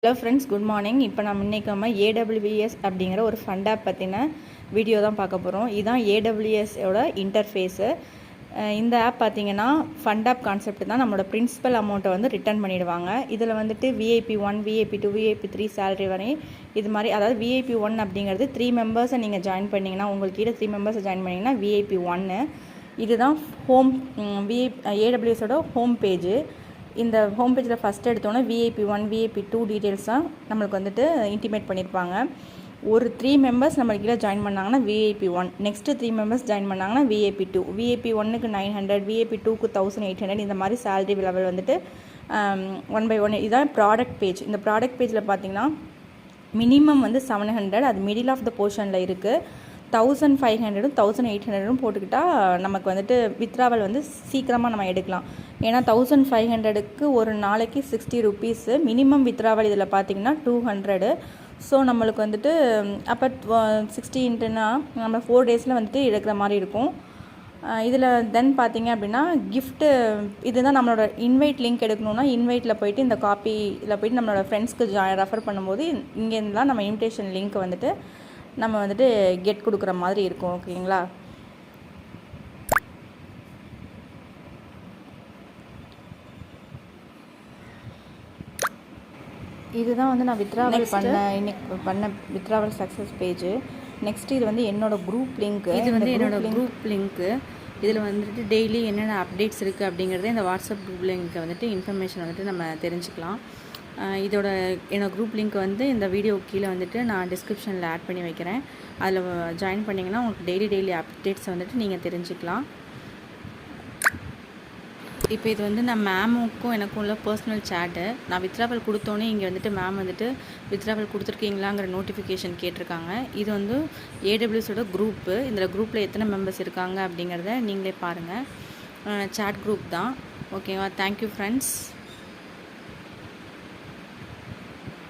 Hello friends, good morning. இப்போ நம்ம இன்றைக்கி AWS அப்படிங்கிற ஒரு ஃபண்ட் ஆப் பற்றின வீடியோ தான் பார்க்க போகிறோம். இதுதான் AWSோட இன்டர்ஃபேஸு. இந்த ஆப் பார்த்திங்கன்னா ஃபண்ட் ஆப் கான்செப்ட் தான். நம்மளோட பிரின்சிபல் அமௌண்ட்டை வந்து ரிட்டர்ன் பண்ணிடுவாங்க. இதில் வந்துட்டு VIP1, VIP2, VIP3 சேலரி வரை இது மாதிரி, அதாவது VIP1 அப்படிங்கிறது 3 மெம்பர்ஸை நீங்கள் ஜாயின் பண்ணிங்கன்னா, உங்களுக்கு கீழே 3 மெம்பர்ஸை ஜாயின் பண்ணிங்கன்னா VIP1. இதுதான் ஹோம் AWSோட ஹோம் பேஜு. இந்த ஹோம் பேஜில் ஃபஸ்ட்டு எடுத்தோன்னே VIP1, VIP2 டீட்டெயில்ஸ் தான் நம்மளுக்கு வந்துட்டு இன்டிமேட் பண்ணியிருப்பாங்க. ஒரு 3 மெம்பர்ஸ் நம்ம கீழே ஜாயின் பண்ணாங்கன்னா VIP1, நெக்ஸ்ட்டு 3 மெம்பர்ஸ் ஜாயின் பண்ணாங்கன்னா VIP2, VIP1க்கு 900, VIP2க்கு 1800, இந்த மாதிரி சேலரி லெவல் வந்துட்டு 1 by 1. இதுதான் ப்ராடக்ட் பேஜ். இந்த ப்ராடக்ட் பேஜில் பார்த்தீங்கன்னா மினிமம் வந்து 700, அது மிடில் ஆஃப் த போர்ஷனில் இருக்குது. 1500 1800 போட்டுக்கிட்டால் நமக்கு வந்துட்டு வித்ராவல் வந்து சீக்கிரமாக நம்ம எடுக்கலாம். ஏன்னா 1500க்கு ஒரு நாளைக்கு 60 ருபீஸு மினிமம் வித்ராவல். இதில் பார்த்திங்கன்னா 200. ஸோ நம்மளுக்கு வந்துட்டு அப்போ 60 இன்ட்டுனா நம்ம 4 டேஸில் வந்துட்டு எடுக்கிற மாதிரி இருக்கும். இதில் தென் பார்த்திங்க அப்படின்னா கிஃப்ட்டு, இதுதான் நம்மளோட இன்வைட் லிங்க் எடுக்கணுன்னா இன்வைட்டில் போய்ட்டு இந்த காப்பியில் போய்ட்டு நம்மளோட ஃப்ரெண்ட்ஸ்க்கு ரெஃபர் பண்ணும்போது இங்கேருந்துலாம் நம்ம இன்விடேஷன் லிங்க் வந்துட்டு நம்ம வந்துட்டு கெட் கொடுக்குற மாதிரி இருக்கும். ஓகேங்களா? இதுதான் வந்து நான் வித்ராவல் பண்ண வித்ராவல் சக்ஸஸ் பேஜு. நெக்ஸ்ட் இது வந்து என்னோடய குரூப் லிங்க்கு. இது வந்து என்னோடய குரூப் லிங்க்கு. இதில் வந்துட்டு டெய்லி என்னென்ன அப்டேட்ஸ் இருக்குது அப்படிங்கிறத இந்த வாட்ஸ்அப் குரூப் லிங்க்கை வந்துட்டு இன்ஃபர்மேஷன் வந்துட்டு நம்ம தெரிஞ்சுக்கலாம். என்னோடய குரூப் லிங்க் வந்து இந்த வீடியோ கீழே வந்துட்டு நான் டிஸ்கிரிப்ஷனில் ஆட் பண்ணி வைக்கிறேன். அதில் ஜாயின் பண்ணிங்கன்னா உங்களுக்கு டெய்லி அப்டேட்ஸ் வந்துட்டு நீங்கள் தெரிஞ்சுக்கலாம். இப்போ இது வந்து நான் மேமுக்கும் எனக்கும் உள்ள பர்சனல் சேட்டு. நான் வித்ராவல் கொடுத்தோன்னே இங்கே வந்துட்டு மேம் வந்துட்டு வித்ராவல் கொடுத்துருக்கீங்களாங்கிற நோட்டிஃபிகேஷன் கேட்டிருக்காங்க. இது வந்து AWSோட குரூப்பு. இந்த குரூப்பில் எத்தனை மெம்பர்ஸ் இருக்காங்க அப்படிங்கிறத நீங்களே பாருங்கள். சேட் குரூப் தான். ஓகேவா? Thank you friends.